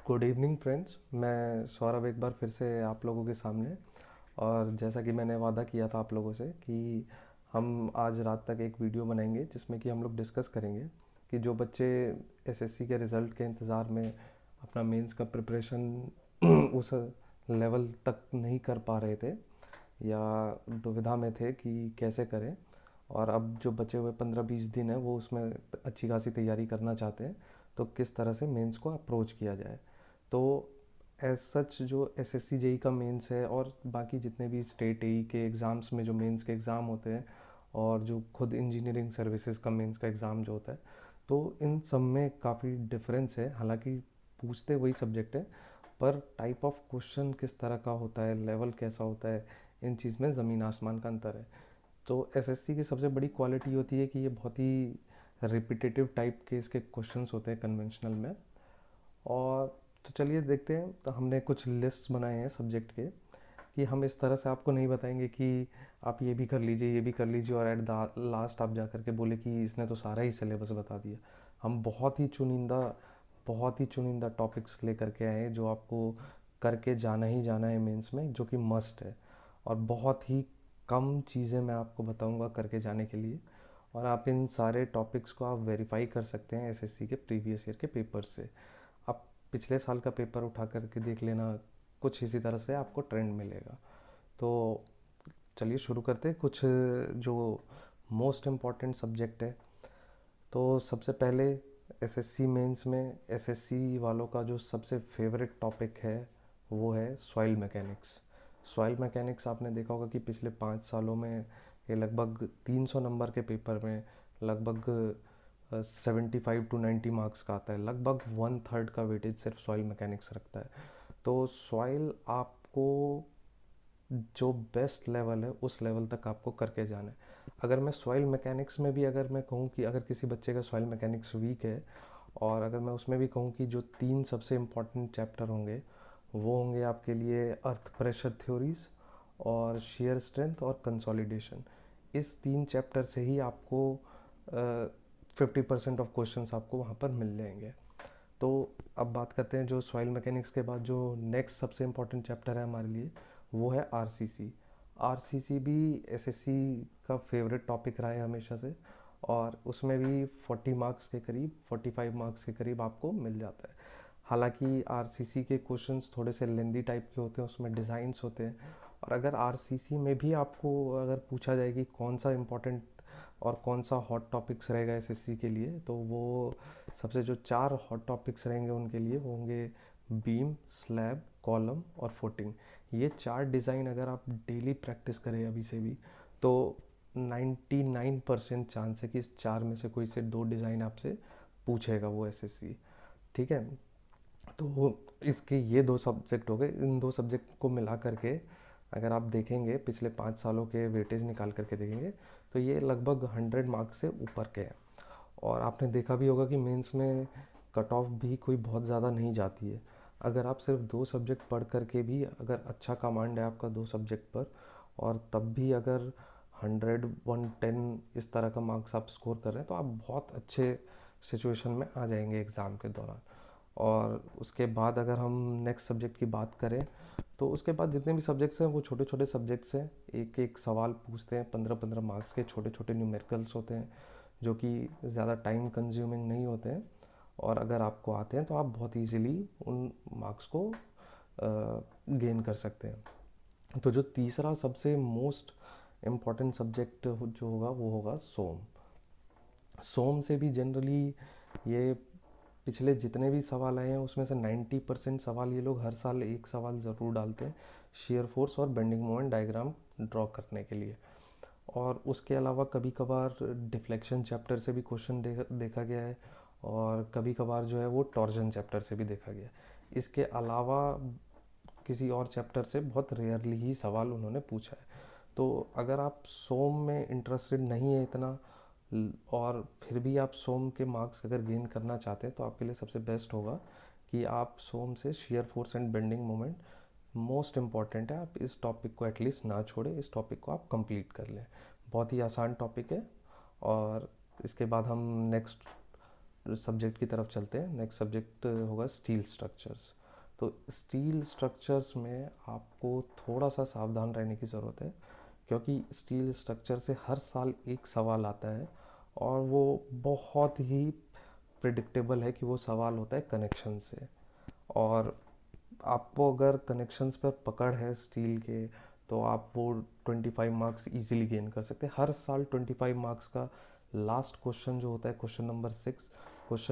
Good evening friends. मैं सौरभ एक बार फिर से आप लोगों के सामने। और जैसा कि मैंने वादा किया था आप लोगों से कि हम आज रात तक एक वीडियो बनाएंगे जिसमें कि हम लोग डिस्कस करेंगे कि जो बच्चे एसएससी के रिज़ल्ट के इंतज़ार में अपना मेंस का प्रिपरेशन उस लेवल तक नहीं कर पा रहे थे या दुविधा में थे कि कैसे करें, और अब जो बचे हुए 15-20 दिन है वो उसमें अच्छी खासी तैयारी करना चाहते हैं, तो किस तरह से मेंस को अप्रोच किया जाए। तो एज सच जो एसएससी जेई का मेंस है और बाकी जितने भी स्टेट एई के एग्ज़ाम्स में जो मेंस के एग्ज़ाम होते हैं और जो खुद इंजीनियरिंग सर्विसेज का मेंस का एग्ज़ाम जो होता है, तो इन सब में काफ़ी डिफरेंस है। हालांकि पूछते वही सब्जेक्ट है, पर टाइप ऑफ क्वेश्चन किस तरह का होता है, लेवल कैसा होता है, इन चीज़ में ज़मीन आसमान का अंतर है। तो एसएससी की सबसे बड़ी क्वालिटी होती है कि ये बहुत ही रिपीटेटिव टाइप के इसके क्वेश्चंस होते हैं कन्वेंशनल में। और तो चलिए देखते हैं। तो हमने कुछ लिस्ट बनाए हैं सब्जेक्ट के कि हम इस तरह से आपको नहीं बताएंगे कि आप ये भी कर लीजिए ये भी कर लीजिए और एट द लास्ट आप जा कर के बोले कि इसने तो सारा ही सिलेबस बता दिया। हम बहुत ही चुनिंदा टॉपिक्स लेकर के आए हैं जो आपको करके जाना ही जाना है मेंस में, जो कि मस्ट है। और बहुत ही कम चीज़ें मैं आपको बताऊंगा करके जाने के लिए, और आप इन सारे टॉपिक्स को आप वेरीफाई कर सकते हैं एसएससी के प्रीवियस ईयर के पेपर से। आप पिछले साल का पेपर उठा करके देख लेना, कुछ इसी तरह से आपको ट्रेंड मिलेगा। तो चलिए शुरू करते हैं। कुछ जो मोस्ट इम्पॉर्टेंट सब्जेक्ट है, तो सबसे पहले एसएससी मेंस में एसएससी वालों का जो सबसे फेवरेट टॉपिक है वो है सॉइल मैकेनिक्स। सॉइल मैकेनिक्स आपने देखा होगा कि पिछले 5 सालों में ये लगभग 300 नंबर के पेपर में लगभग 75 to 90 मार्क्स का आता है। लगभग 1/3 का वेटेज सिर्फ सॉइल मैकेनिक्स रखता है। तो सॉइल आपको जो बेस्ट लेवल है उस लेवल तक आपको करके जाना है। अगर मैं सॉइल मैकेनिक्स में भी अगर मैं कहूँ कि अगर किसी बच्चे का सॉइल मैकेनिक्स वीक है, और अगर मैं उसमें भी कहूँ कि जो 3 सबसे इम्पॉर्टेंट चैप्टर होंगे वो होंगे आपके लिए अर्थ प्रेशर थ्योरीज और शेयर स्ट्रेंथ और कंसोलिडेशन। इस 3 चैप्टर से ही आपको 50% ऑफ क्वेश्चंस आपको वहाँ पर मिल जाएंगे। तो अब बात करते हैं जो सॉइल मैकेनिक्स के बाद जो नेक्स्ट सबसे इम्पॉर्टेंट चैप्टर है हमारे लिए, वो है आरसीसी। आरसीसी भी एसएससी का फेवरेट टॉपिक रहा है हमेशा से, और उसमें भी 40 मार्क्स के करीब 45 मार्क्स के करीब आपको मिल जाता है। हालांकि आरसीसी के क्वेश्चंस थोड़े से लेंदी टाइप के होते हैं, उसमें डिज़ाइंस होते हैं। और अगर आरसीसी में भी आपको अगर पूछा जाए कि कौन सा इम्पोर्टेंट और कौन सा हॉट टॉपिक्स रहेगा एसएससी के लिए, तो वो सबसे जो 4 हॉट टॉपिक्स रहेंगे उनके लिए वो होंगे बीम, स्लैब, कॉलम और फुटिंग। ये 4 डिज़ाइन अगर आप डेली प्रैक्टिस करें अभी से भी, तो 99% चांस है कि इस 4 में से कोई से 2 डिज़ाइन आपसे पूछेगा वो एसएससी। ठीक है। तो इसके ये 2 सब्जेक्ट हो गए। इन 2 सब्जेक्ट को मिला करके अगर आप देखेंगे पिछले 5 सालों के वेटेज निकाल करके देखेंगे, तो ये लगभग 100 मार्क्स से ऊपर के हैं। और आपने देखा भी होगा कि मेंस में कट ऑफ भी कोई बहुत ज़्यादा नहीं जाती है। अगर आप सिर्फ 2 सब्जेक्ट पढ़ करके भी अगर अच्छा कमांड है आपका 2 सब्जेक्ट पर, और तब भी अगर 100 110 इस तरह का मार्क्स आप स्कोर कर रहे हैं, तो आप बहुत अच्छे सिचुएशन में आ जाएंगे एग्ज़ाम के दौरान। और उसके बाद अगर हम नेक्स्ट सब्जेक्ट की बात करें, तो उसके बाद जितने भी सब्जेक्ट्स हैं वो छोटे छोटे सब्जेक्ट्स हैं। एक एक सवाल पूछते हैं, 15-15 मार्क्स के छोटे छोटे न्यूमेरिकल्स होते हैं जो कि ज़्यादा टाइम कंज्यूमिंग नहीं होते हैं। और अगर आपको आते हैं तो आप बहुत इजीली उन मार्क्स को गेन कर सकते हैं। तो जो तीसरा सबसे मोस्ट इम्पॉर्टेंट सब्जेक्ट जो होगा वो होगा सोम। सोम से भी जनरली ये पिछले जितने भी सवाल आए हैं उसमें से 90% सवाल ये लोग हर साल एक सवाल ज़रूर डालते हैं, शेयर फोर्स और बेंडिंग मोमेंट डायग्राम ड्रॉ करने के लिए। और उसके अलावा कभी कभार डिफ्लेक्शन चैप्टर से भी क्वेश्चन देखा गया है, और कभी कभार जो है वो टॉर्जन चैप्टर से भी देखा गया है। इसके अलावा किसी और चैप्टर से बहुत रेयरली ही सवाल उन्होंने पूछा है। तो अगर आप सोम में इंटरेस्टेड नहीं है इतना, और फिर भी आप सोम के मार्क्स अगर गेन करना चाहते हैं, तो आपके लिए सबसे बेस्ट होगा कि आप सोम से shear force and bending moment most important है, आप इस टॉपिक को एटलीस्ट ना छोड़ें, इस टॉपिक को आप कंप्लीट कर लें। बहुत ही आसान टॉपिक है। और इसके बाद हम नेक्स्ट सब्जेक्ट की तरफ चलते हैं। नेक्स्ट सब्जेक्ट होगा स्टील स्ट्रक्चर्स। तो स्टील स्ट्रक्चर्स में आपको थोड़ा सा सावधान रहने की ज़रूरत है, क्योंकि स्टील स्ट्रक्चर से हर साल एक सवाल आता है और वो बहुत ही प्रिडिक्टेबल है कि वो सवाल होता है कनेक्शन से। और आपको अगर कनेक्शंस पर पकड़ है स्टील के, तो आप वो 25 मार्क्स इजीली गेन कर सकते हैं। हर साल 25 मार्क्स का लास्ट क्वेश्चन जो होता है क्वेश्चन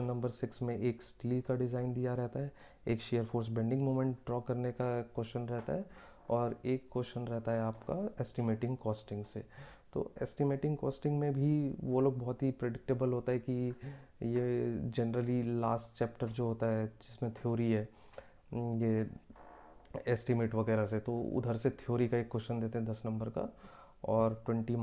नंबर 6 में एक स्टील का डिज़ाइन दिया रहता है, एक shear force bending moment draw करने का क्वेश्चन रहता है, और एक क्वेश्चन रहता है आपका एस्टिमेटिंग कॉस्टिंग से। तो एस्टिमेटिंग कॉस्टिंग में भी वो लोग बहुत ही प्रेडिक्टेबल होता है कि ये जनरली लास्ट चैप्टर जो होता है जिसमें थ्योरी है, ये एस्टीमेट वगैरह से, तो उधर से थ्योरी का एक क्वेश्चन देते हैं 10 नंबर का, और 25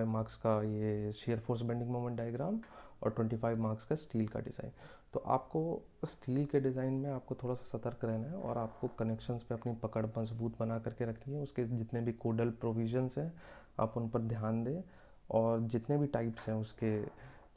मार्क्स का ये shear force bending moment diagram, और 25 मार्क्स का स्टील का डिज़ाइन। तो आपको स्टील के डिज़ाइन में आपको थोड़ा सा सतर्क रहना है, और आपको कनेक्शंस पे अपनी पकड़ मजबूत बना करके रखनी है। उसके जितने भी कोडल प्रोविजंस हैं आप उन पर ध्यान दें, और जितने भी टाइप्स हैं उसके,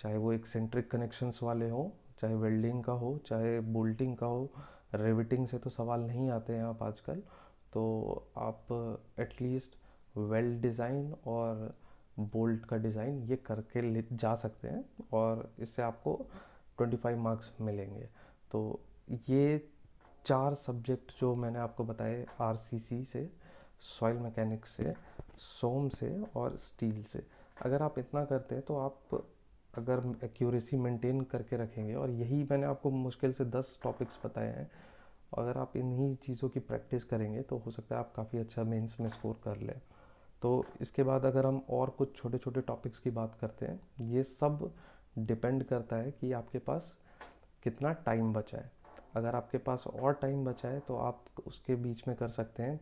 चाहे वो एक्सेंट्रिक कनेक्शंस वाले हों, चाहे वेल्डिंग का हो, चाहे बोल्टिंग का हो, रिवेटिंग से तो सवाल नहीं आते हैं आप आजकल, तो आप एटलीस्ट वेल्ड डिज़ाइन और बोल्ट का डिज़ाइन ये करके ले जा सकते हैं, और इससे आपको 25 मार्क्स मिलेंगे। तो ये 4 सब्जेक्ट जो मैंने आपको बताए, आरसीसी से, सॉइल मैकेनिक्स से, सोम से और स्टील से, अगर आप इतना करते हैं तो आप अगर एक्यूरेसी मेंटेन करके रखेंगे, और यही मैंने आपको मुश्किल से 10 टॉपिक्स बताए हैं, अगर आप इन्हीं चीज़ों की प्रैक्टिस करेंगे तो हो सकता है आप काफ़ी अच्छा मेंस में स्कोर कर लें। तो इसके बाद अगर हम और कुछ छोटे छोटे टॉपिक्स की बात करते हैं, ये सब डिपेंड करता है कि आपके पास कितना टाइम बचा है। अगर आपके पास और टाइम बचा है तो आप उसके बीच में कर सकते हैं,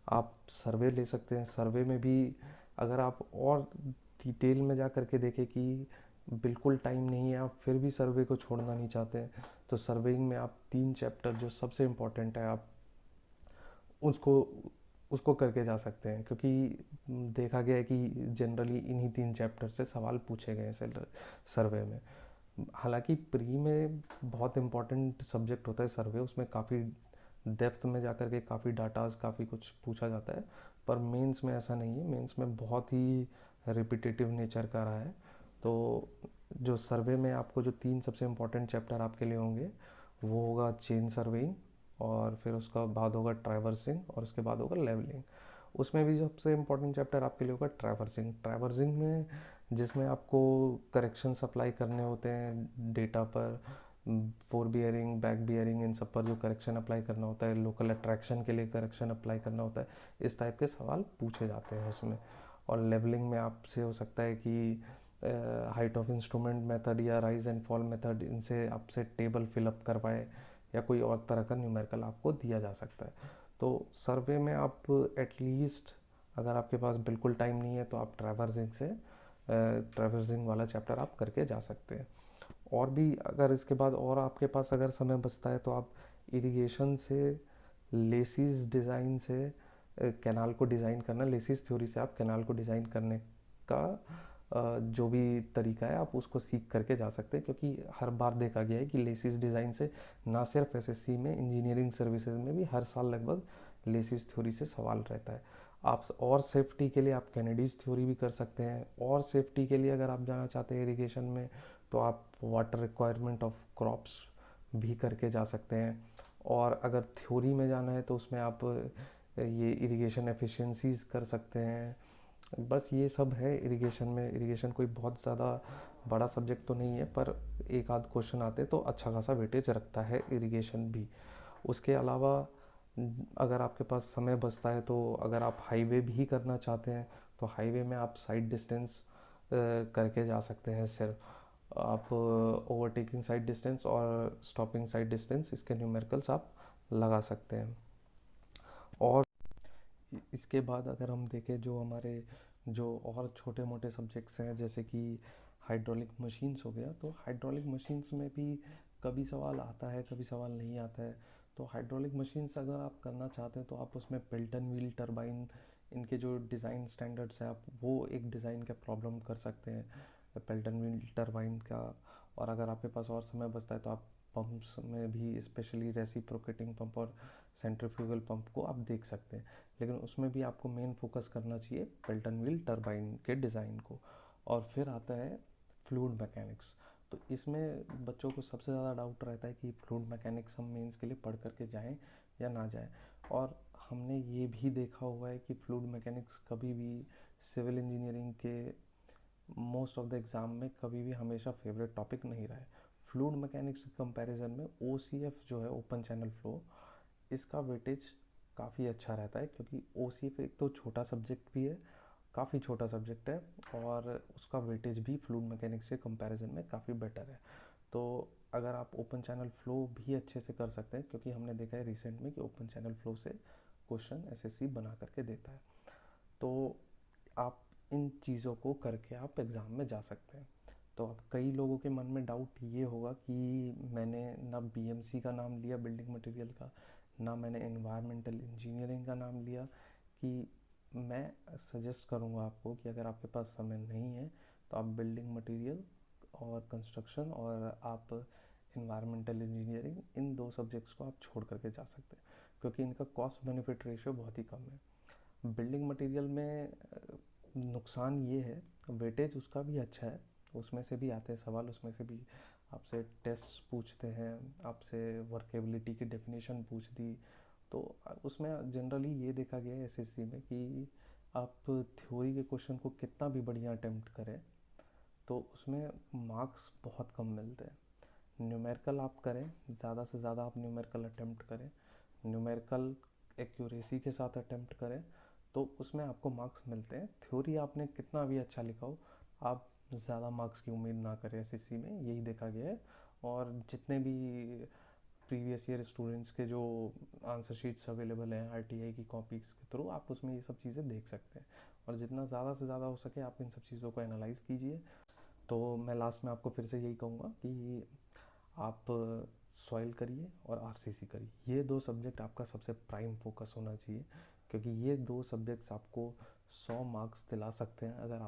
आप सर्वे ले सकते हैं। सर्वे में भी अगर आप और डिटेल में जा करके देखें कि बिल्कुल टाइम नहीं है, आप फिर भी सर्वे को छोड़ना नहीं चाहते हैं, तो सर्वेइंग में आप 3 चैप्टर जो सबसे इम्पोर्टेंट है आप उसको उसको करके जा सकते हैं, क्योंकि देखा गया है कि जनरली इन्हीं 3 चैप्टर से सवाल पूछे गए हैं सर्वे में। हालांकि प्री में बहुत इम्पोर्टेंट सब्जेक्ट होता है सर्वे, उसमें काफ़ी डेप्थ में जा कर के काफ़ी डाटाज काफ़ी कुछ पूछा जाता है, पर मेंस में ऐसा नहीं है। मेंस में बहुत ही रिपीटेटिव नेचर का रहा है। तो जो सर्वे में आपको जो 3 सबसे इम्पोर्टेंट चैप्टर आपके लिए होंगे, वो होगा चेन सर्वेइंग, और फिर उसका बाद होगा ट्रैवर्सिंग, और उसके बाद होगा लेवलिंग। उसमें भी सबसे इम्पोर्टेंट चैप्टर आपके लिए होगा ट्रैवर्सिंग। ट्रैवर्सिंग में जिसमें आपको करेक्शंस अप्लाई करने होते हैं डेटा पर, फोर बियरिंग, बैक बियरिंग, इन सब पर जो करेक्शन अप्लाई करना होता है, लोकल अट्रैक्शन के लिए करेक्शन अप्लाई करना होता है, इस टाइप के सवाल पूछे जाते हैं उसमें। और लेवलिंग में आपसे हो सकता है कि हाइट ऑफ इंस्ट्रूमेंट मेथड या राइज एंड फॉल मेथड, इनसे आपसे टेबल फिलअप करवाए, या कोई और तरह का न्यूमेरिकल आपको दिया जा सकता है। तो सर्वे में आप एटलीस्ट, अगर आपके पास बिल्कुल टाइम नहीं है तो आप ट्रैवर्सिंग वाला चैप्टर आप करके जा सकते हैं। और भी अगर इसके बाद और आपके पास अगर समय बचता है तो आप इरिगेशन से, लेसिस डिज़ाइन से, कैनाल को डिज़ाइन करना, लेसिस थ्योरी से आप कैनाल को डिज़ाइन करने का जो भी तरीका है आप उसको सीख करके जा सकते हैं, क्योंकि हर बार देखा गया है कि लेसिस डिज़ाइन से ना सिर्फ एसएससी में, इंजीनियरिंग सर्विसेज में भी हर साल लगभग लेसिस थ्योरी से सवाल रहता है। आप और सेफ्टी के लिए आप कैनेडीज थ्योरी भी कर सकते हैं, और सेफ्टी के लिए अगर आप जाना चाहते हैं इरिगेशन में तो आप वाटर रिक्वायरमेंट ऑफ क्रॉप्स भी करके जा सकते हैं। और अगर थ्योरी में जाना है तो उसमें आप ये इरिगेशन एफिशिएंसीज कर सकते हैं। बस ये सब है इरिगेशन में। इरिगेशन कोई बहुत ज़्यादा बड़ा सब्जेक्ट तो नहीं है, पर एक आध क्वेश्चन आते तो अच्छा खासा वेटेज रखता है इरिगेशन भी। उसके अलावा अगर आपके पास समय बचता है तो अगर आप हाईवे भी करना चाहते हैं तो हाईवे में आप साइड डिस्टेंस करके जा सकते हैं। सिर्फ आप ओवरटेकिंग साइड डिस्टेंस और स्टॉपिंग साइड डिस्टेंस, इसके न्यूमेरिकल्स आप लगा सकते हैं। और इसके बाद अगर हम देखें जो हमारे जो और छोटे मोटे सब्जेक्ट्स हैं, जैसे कि हाइड्रोलिक मशीन्स हो गया, तो हाइड्रोलिक मशीन्स में भी कभी सवाल आता है कभी सवाल नहीं आता है। तो हाइड्रोलिक मशीन्स अगर आप करना चाहते हैं तो आप उसमें पेल्टन व्हील टरबाइन, इनके जो डिज़ाइन स्टैंडर्ड्स हैं आप वो एक डिज़ाइन का प्रॉब्लम कर सकते हैं पेल्टन व्हील टरबाइन का। और अगर आपके पास और समय बचता है तो आप पंप्स में भी, स्पेशली रेसिप्रोकेटिंग पंप और सेंट्रीफ्यूगल पंप को आप देख सकते हैं, लेकिन उसमें भी आपको मेन फोकस करना चाहिए पेल्टन व्हील टरबाइन के डिज़ाइन को। और फिर आता है फ्लूइड मैकेनिक्स। तो इसमें बच्चों को सबसे ज़्यादा डाउट रहता है कि फ्लूइड मैकेनिक्स हम मेंस के लिए पढ़ करके जाएं या ना जाएं। और हमने ये भी देखा हुआ है कि फ्लूइड मैकेनिक्स कभी भी सिविल इंजीनियरिंग के मोस्ट ऑफ द एग्ज़ाम में कभी भी हमेशा फेवरेट टॉपिक नहीं रहा है। फ्लूइड मैकेनिक्स के कंपैरिजन में OCF जो है, ओपन चैनल फ्लो, इसका वेटेज काफ़ी अच्छा रहता है, क्योंकि OCF एक तो छोटा सब्जेक्ट भी है, काफ़ी छोटा सब्जेक्ट है, और उसका वेटेज भी फ्लूइड मैकेनिक्स के कंपैरिजन में काफ़ी बेटर है। तो अगर आप ओपन चैनल फ्लो भी अच्छे से कर सकते हैं, क्योंकि हमने देखा है रिसेंट में कि ओपन चैनल फ्लो से क्वेश्चन SSC बना करके देता है, तो आप इन चीज़ों को करके आप एग्ज़ाम में जा सकते हैं। तो अब कई लोगों के मन में डाउट ये होगा कि मैंने ना BMC का नाम लिया बिल्डिंग मटेरियल का, ना मैंने एनवायरमेंटल इंजीनियरिंग का नाम लिया, कि मैं सजेस्ट करूँगा आपको कि अगर आपके पास समय नहीं है तो आप बिल्डिंग मटेरियल और कंस्ट्रक्शन और आप एनवायरमेंटल इंजीनियरिंग, इन 2 सब्जेक्ट्स को आप छोड़ करके जा सकते हैं, क्योंकि इनका कॉस्ट बेनिफिट रेशियो बहुत ही कम है। बिल्डिंग मटेरियल में नुकसान ये है, वेटेज उसका भी अच्छा है, उसमें से भी आते हैं सवाल, उसमें से भी आपसे टेस्ट पूछते हैं, आपसे वर्केबिलिटी की डेफिनेशन पूछ दी। तो उसमें जनरली ये देखा गया है SSC में कि आप थ्योरी के क्वेश्चन को कितना भी बढ़िया अटेम्प्ट करें तो उसमें मार्क्स बहुत कम मिलते हैं। न्यूमेरिकल आप करें, ज़्यादा से ज़्यादा आप न्यूमेरिकल अटेम्प्ट करें, न्यूमेरिकल एक्यूरेसी के साथ अटेम्प्ट करें, तो उसमें आपको मार्क्स मिलते हैं। थ्योरी आपने कितना भी अच्छा लिखा हो, आप ज़्यादा मार्क्स की उम्मीद ना करें SSC में, यही देखा गया है। और जितने भी प्रीवियस ईयर स्टूडेंट्स के जो आंसर शीट्स अवेलेबल हैं RTI की कॉपीज़ के थ्रू, आप उसमें ये सब चीज़ें देख सकते हैं। और जितना ज़्यादा से ज़्यादा हो सके आप इन सब चीज़ों को एनालाइज़ कीजिए। तो मैं लास्ट में आपको फिर से यही कहूँगा कि आप सॉइल करिए और RCC करिए, ये 2 सब्जेक्ट आपका सबसे प्राइम फोकस होना चाहिए, क्योंकि ये 2 सब्जेक्ट्स आपको 100 मार्क्स दिला सकते हैं अगर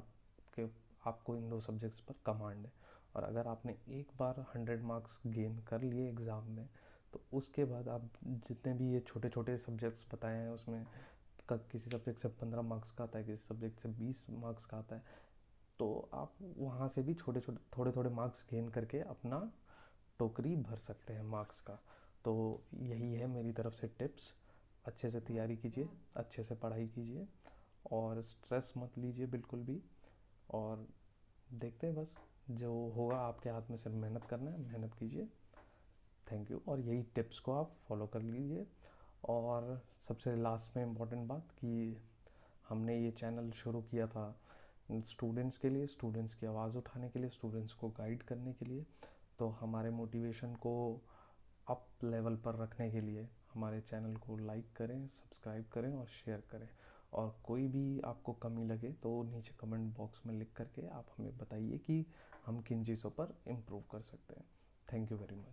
आपको इन 2 सब्जेक्ट्स पर कमांड है। और अगर आपने एक बार 100 मार्क्स गेन कर लिए एग्ज़ाम में, तो उसके बाद आप जितने भी ये छोटे छोटे सब्जेक्ट्स बताए हैं उसमें किसी सब्जेक्ट से 15 मार्क्स का आता है, किसी सब्जेक्ट से 20 मार्क्स का आता है, तो आप वहाँ से भी छोटे छोटे थोड़े थोड़े मार्क्स गेन करके अपना टोकरी भर सकते हैं मार्क्स का। तो यही है मेरी तरफ से टिप्स। अच्छे से तैयारी कीजिए, अच्छे से पढ़ाई कीजिए, और स्ट्रेस मत लीजिए बिल्कुल भी। और देखते हैं, बस जो होगा आपके हाथ में, सिर्फ मेहनत करना है, मेहनत कीजिए। Thank you. और यही टिप्स को आप फॉलो कर लीजिए। और सबसे लास्ट में इम्पोर्टेंट बात कि हमने ये चैनल शुरू किया था स्टूडेंट्स के लिए, स्टूडेंट्स की आवाज़ उठाने के लिए, स्टूडेंट्स को गाइड करने के लिए। तो हमारे मोटिवेशन को अप लेवल पर रखने के लिए हमारे चैनल को लाइक करें, सब्सक्राइब करें और शेयर करें। और कोई भी आपको कमी लगे तो नीचे कमेंट बॉक्स में लिख करके आप हमें बताइए कि हम किन चीज़ों पर इम्प्रूव कर सकते हैं। Thank you very much.